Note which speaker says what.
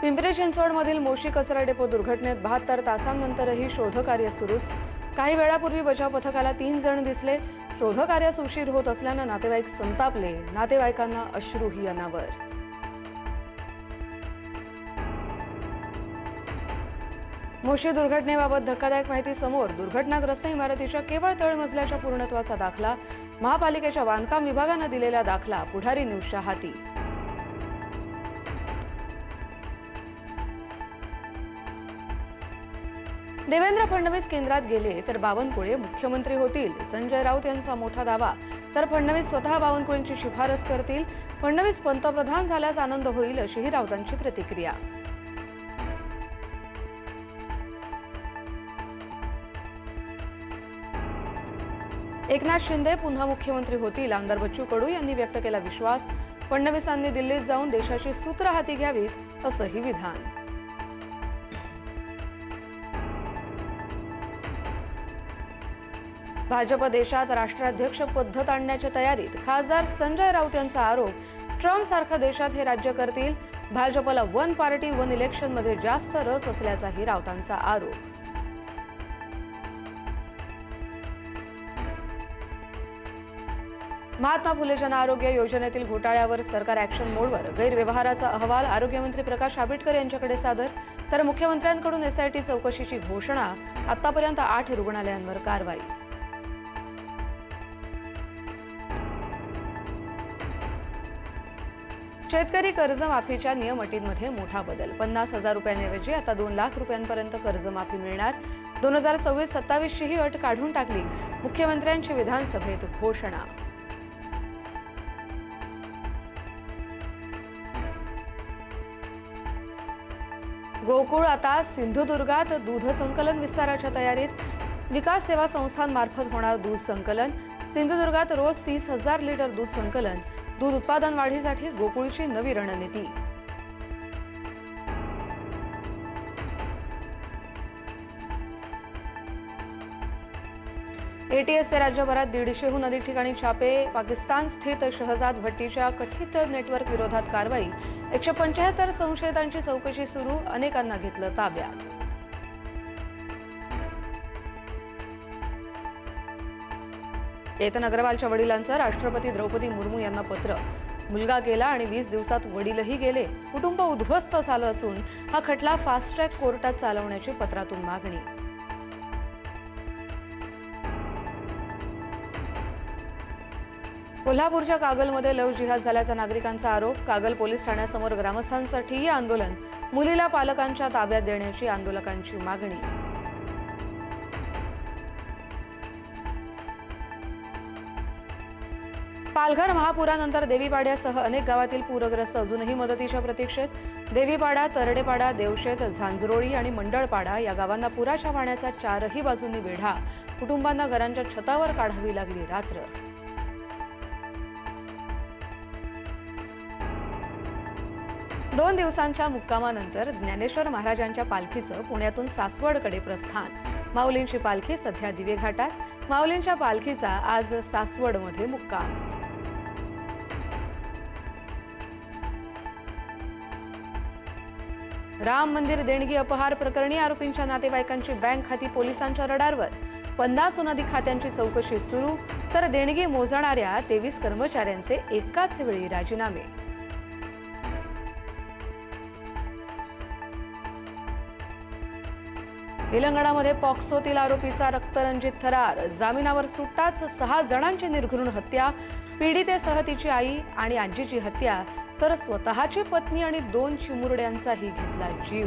Speaker 1: पिंपरी चिंचवडमधील मोशी कचरा डेपो दुर्घटनेत 72 तासांनंतरही शोधकार्य सुरूच। काही वेळापूर्वी बचाव पथकाला 3 जण दिसले। शोधकार्यास उशीर होत असल्याने नातेवाईक संतापले। नातेवाईकांना अश्रूही अनावर। मोशी दुर्घटनेबाबत धक्कादायक माहिती समोर। दुर्घटनाग्रस्त इमारतीच्या केवळ तळमजल्याच्या पूर्णत्वाचा दाखला। महापालिकेच्या बांधकाम विभागाने दिलेला दाखला पुढारी न्यूजच्या हाती। देवेंद्र फडणवीस केंद्रात गेले तर बावनकुळे मुख्यमंत्री होतील, संजय राऊत यांचा मोठा दावा। तर फडणवीस स्वतः बावनकुळेंची शिफारस करतील। फडणवीस पंतप्रधान झाल्यास आनंद होईल अशीही राऊतांची प्रतिक्रिया। एकनाथ शिंदे पुन्हा मुख्यमंत्री होतील, आमदार बच्चू कडू यांनी व्यक्त केला विश्वास। फडणवीसांनी दिल्लीत जाऊन देशाची सूत्र हाती घ्यावीत असंही विधान। भाजप देशात राष्ट्राध्यक्ष पद्धत आणण्याच्या तयारीत, खासदार संजय राऊत यांचा आरोप। ट्रम्प सारखं देशात हे राज्य करतील। भाजपला वन पार्टी वन इलेक्शन मध्ये जास्त रस असल्याचाही राऊतांचा आरोप। महात्मा फुले जन आरोग्य योजनेतील घोटाळ्यावर सरकार ॲक्शन मोडवर, गैरव्यवहाराचा अहवाल आरोग्यमंत्री प्रकाश आंबेडकर यांच्याकडे सादर। तर मुख्यमंत्र्यांकडून एसआयटी चौकशीची घोषणा। आतापर्यंत 8 रुग्णालयांवर कारवाई। शेतकरी कर्जमाफीच्या नियम अटींमध्ये मोठा बदल। 50,000 रुपयांऐवजी आता 2 लाख रुपयांपर्यंत कर्जमाफी मिळणार। 2026-27 ची ही अट काढून टाकली। मुख्यमंत्र्यांची विधानसभेत घोषणा। गोकुळ आता सिंधुदुर्गात दूध संकलन विस्ताराच्या तयारीत। विकास सेवा संस्थांमार्फत होणार दूध संकलन। सिंधुदुर्गात रोज 30,000 लिटर दूध संकलन। दूध उत्पादन वाढीसाठी गोकुळची नवी रणनीती। एटीएसचे राज्यभरात 150हून अधिक ठिकाणी छापे। पाकिस्तान स्थित शहजाद भट्टीच्या कथित नेटवर्क विरोधात कारवाई। 175 संशयितांची चौकशी सुरू, अनेकांना घेतलं ताब्यात। केतन अग्रवालच्या वडिलांचं राष्ट्रपती द्रौपदी मुर्मू यांना पत्र। मुलगा गेला आणि 20 दिवसात वडीलही गेले। कुटुंब उद्ध्वस्त झालं असून हा खटला फास्ट ट्रॅक कोर्टात चालवण्याची पत्रातून मागणी। कोल्हापूरच्या कागलमध्ये लव्ह जिहाद झाल्याचा नागरिकांचा आरोप। कागल पोलीस ठाण्यासमोर ग्रामस्थांसाठीही आंदोलन। मुलीला पालकांच्या ताब्यात देण्याची आंदोलकांची मागणी। पालघर महापुरानंतर देवीपाड्यासह अनेक गावातील पूरग्रस्त अजूनही मदतीच्या प्रतीक्षेत। देवीपाडा, तरडेपाडा, देवशेत, झांझरोळी आणि मंडळपाडा या गावांना पुराच्या पाण्याचा 4ही बाजूंनी वेढा। कुटुंबांना घरांच्या छतावर काढावी लागली रात्र। 2 दिवसांच्या मुक्कामानंतर ज्ञानेश्वर महाराजांच्या पालखीचं पुण्यातून सासवडकडे प्रस्थान। माऊलींची पालखी सध्या दिवे घाटात। माऊलींच्या पालखीचा आज सासवडमध्ये मुक्काम। राम मंदिर देणगी अपहार प्रकरणी आरोपींच्या नातेवाईकांची बँक खाती पोलिसांच्या रडारवर। 50हून अधिक खात्यांची चौकशी सुरू। तर देणगी मोजणाऱ्या 23 कर्मचाऱ्यांचे एकाच वेळी राजीनामे। तेलंगणामध्ये पॉक्सोतील आरोपीचा रक्तरंजित थरार। जामिनावर सुट्टाच 6 जणांची निर्घृण हत्या। पीडितेसह तिची आई आणि आजीची हत्या, तर स्वतःची पत्नी आणि 2 चिमुरड्यांचाही घेतला जीव।